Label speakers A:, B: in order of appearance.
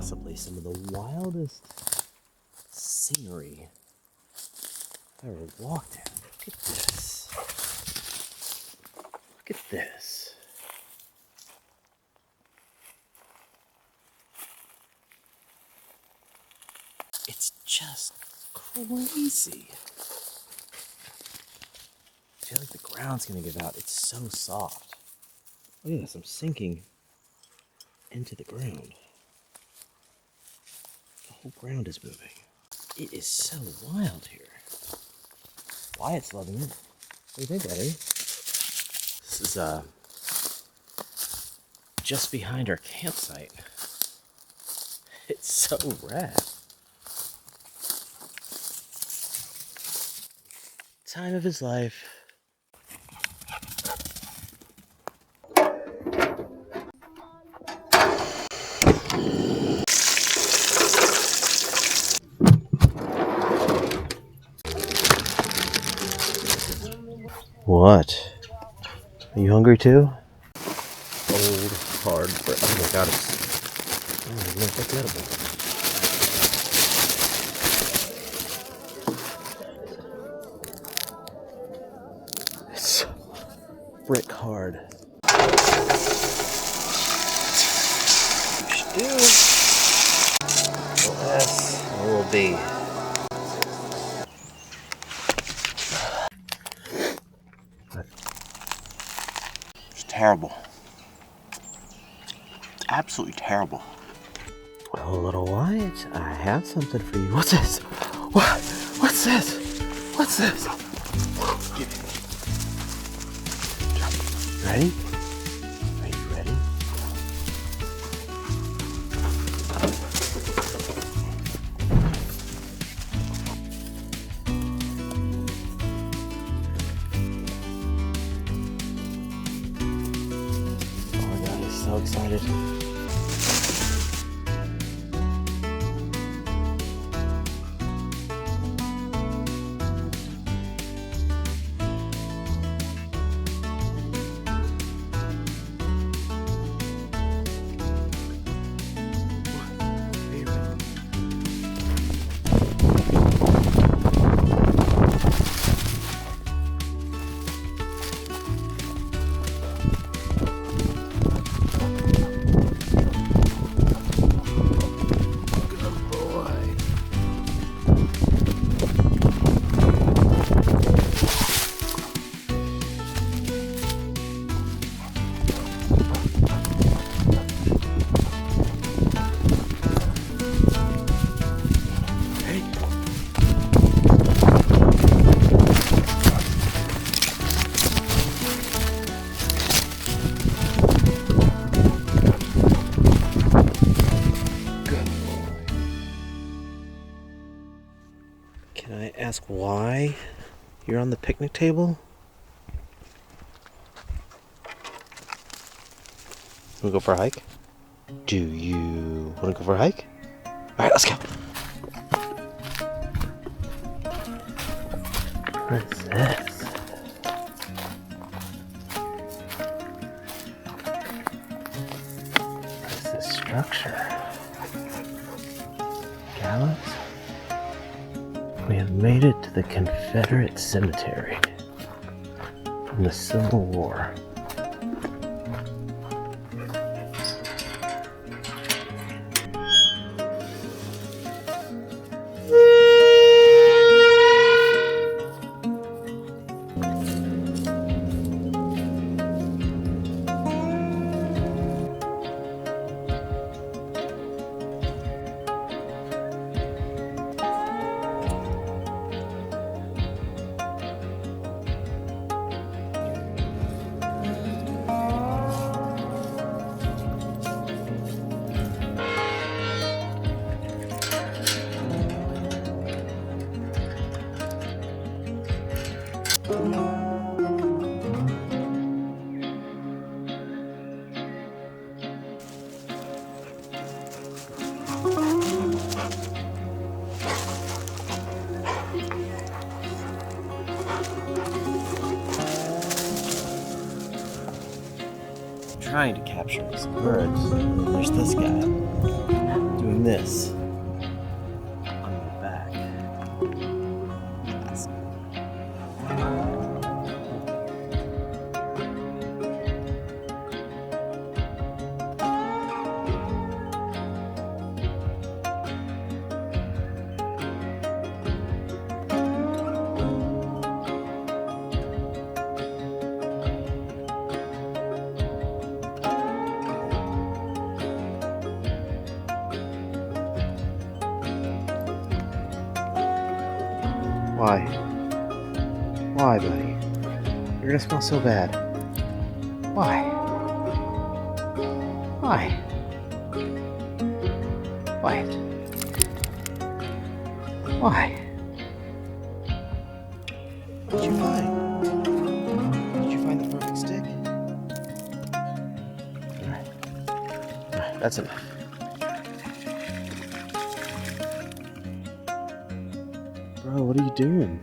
A: possibly some of the wildest scenery I've ever walked in. Look at this. Look at this. It's just crazy. I feel like the ground's gonna give out. It's so soft. Look at this, I'm sinking into the ground. The whole ground is moving. It is so wild here. Wyatt's loving it. What do you think, Eddie? This is just behind our campsite. It's so rad. Time of his life. What? Are you hungry too? Old, hard bread. Oh my god, it's not edible. It's brick hard. Stew. Yes, it will be. Terrible. It's absolutely terrible. Well, Little Wyatt, I have something for you. What's this? What? What's this? What's this? Ready? Are you ready? So excited. Can I ask why you're on the picnic table? Wanna go for a hike? Do you wanna go for a hike? Alright, let's go. What is this? What is this structure? Gallows? We have made it to the Confederate cemetery from the Civil War. Trying to capture some birds. There's this guy doing than this on your back. Why? Why, buddy? You're gonna smell so bad. Why? Why? Wyatt? Why? What did you find? Did you find the perfect stick? Alright. Alright, that's enough. Bro, what are you doing?